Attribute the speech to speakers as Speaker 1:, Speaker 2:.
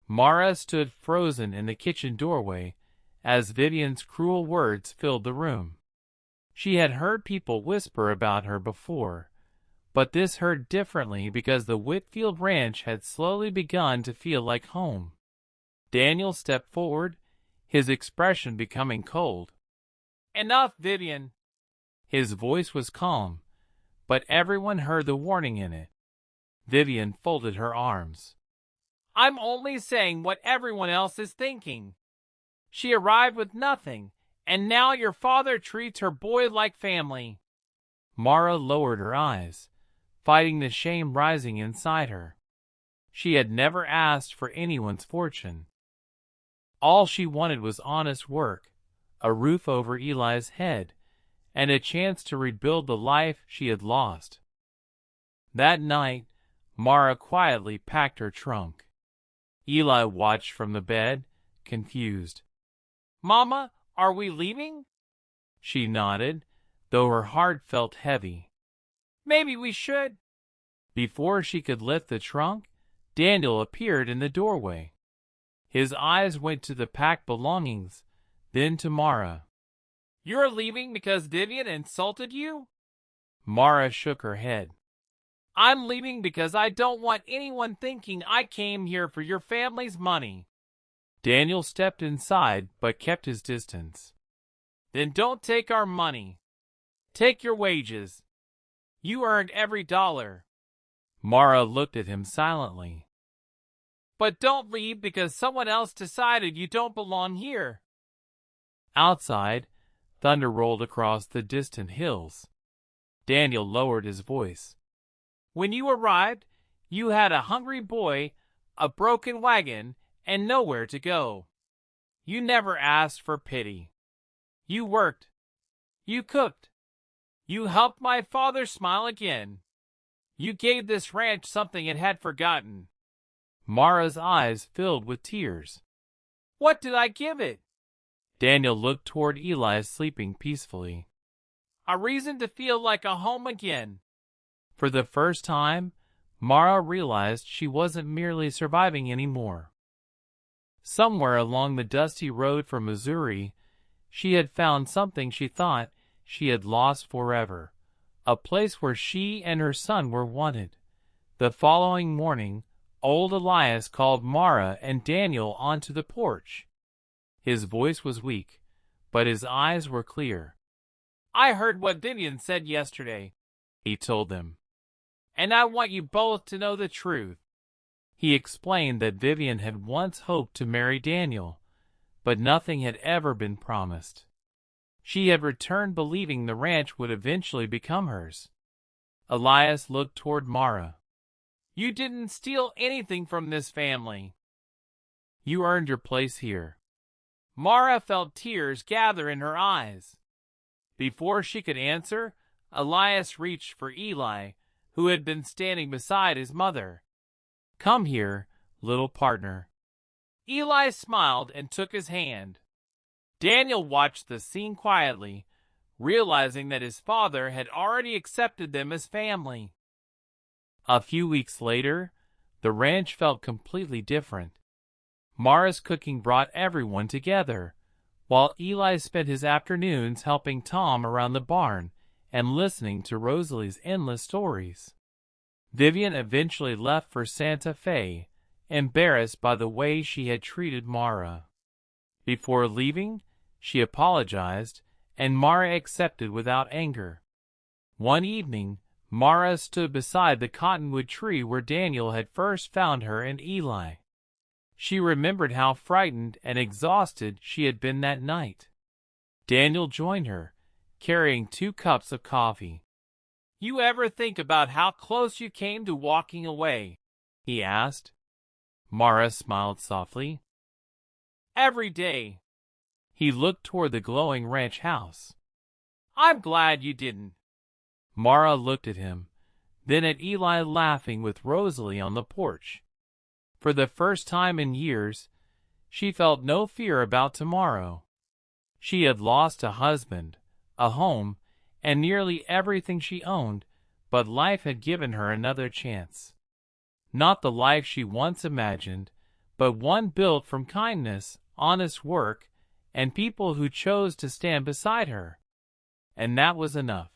Speaker 1: Mara stood frozen in the kitchen doorway as Vivian's cruel words filled the room. She had heard people whisper about her before, but this hurt differently because the Whitfield ranch had slowly begun to feel like home. Daniel stepped forward, his expression becoming cold. "Enough, Vivian." His voice was calm, but everyone heard the warning in it. Vivian folded her arms. "I'm only saying what everyone else is thinking. She arrived with nothing, and now your father treats her boy like family." Mara lowered her eyes, fighting the shame rising inside her. She had never asked for anyone's fortune. All she wanted was honest work, a roof over Eli's head, and a chance to rebuild the life she had lost. That night, Mara quietly packed her trunk. Eli watched from the bed, confused. "Mama, are we leaving?" She nodded, though her heart felt heavy. "Maybe we should." Before she could lift the trunk, Daniel appeared in the doorway. His eyes went to the packed belongings, then to Mara. "You're leaving because Vivian insulted you?" Mara shook her head. "I'm leaving because I don't want anyone thinking I came here for your family's money." Daniel stepped inside but kept his distance. "Then don't take our money. Take your wages. You earned every dollar." Mara looked at him silently. "But don't leave because someone else decided you don't belong here." Outside, thunder rolled across the distant hills. Daniel lowered his voice. "When you arrived, you had a hungry boy, a broken wagon, and nowhere to go. You never asked for pity. You worked. You cooked. You helped my father smile again. You gave this ranch something it had forgotten." Mara's eyes filled with tears. "What did I give it?" Daniel looked toward Eli sleeping peacefully. "A reason to feel like a home again." For the first time, Mara realized she wasn't merely surviving anymore. Somewhere along the dusty road from Missouri, she had found something she thought she had lost forever, a place where she and her son were wanted. The following morning, old Elias called Mara and Daniel onto the porch. His voice was weak, but his eyes were clear. "I heard what Vivian said yesterday," he told them, "and I want you both to know the truth." He explained that Vivian had once hoped to marry Daniel, but nothing had ever been promised. She had returned believing the ranch would eventually become hers. Elias looked toward Mara. "You didn't steal anything from this family. You earned your place here." Mara felt tears gather in her eyes. Before she could answer, Elias reached for Eli, who had been standing beside his mother. "Come here, little partner." Eli smiled and took his hand. Daniel watched the scene quietly, realizing that his father had already accepted them as family. A few weeks later, the ranch felt completely different. Mara's cooking brought everyone together, while Eli spent his afternoons helping Tom around the barn and listening to Rosalie's endless stories. Vivian eventually left for Santa Fe, embarrassed by the way she had treated Mara. Before leaving, she apologized, and Mara accepted without anger. One evening, Mara stood beside the cottonwood tree where Daniel had first found her and Eli. She remembered how frightened and exhausted she had been that night. Daniel joined her, carrying 2 cups of coffee. "You ever think about how close you came to walking away?" he asked. Mara smiled softly. "Every day." He looked toward the glowing ranch house. "I'm glad you didn't." Mara looked at him, then at Eli laughing with Rosalie on the porch. For the first time in years, she felt no fear about tomorrow. She had lost a husband, a home, and nearly everything she owned, but life had given her another chance. Not the life she once imagined, but one built from kindness, honest work, and people who chose to stand beside her. And that was enough.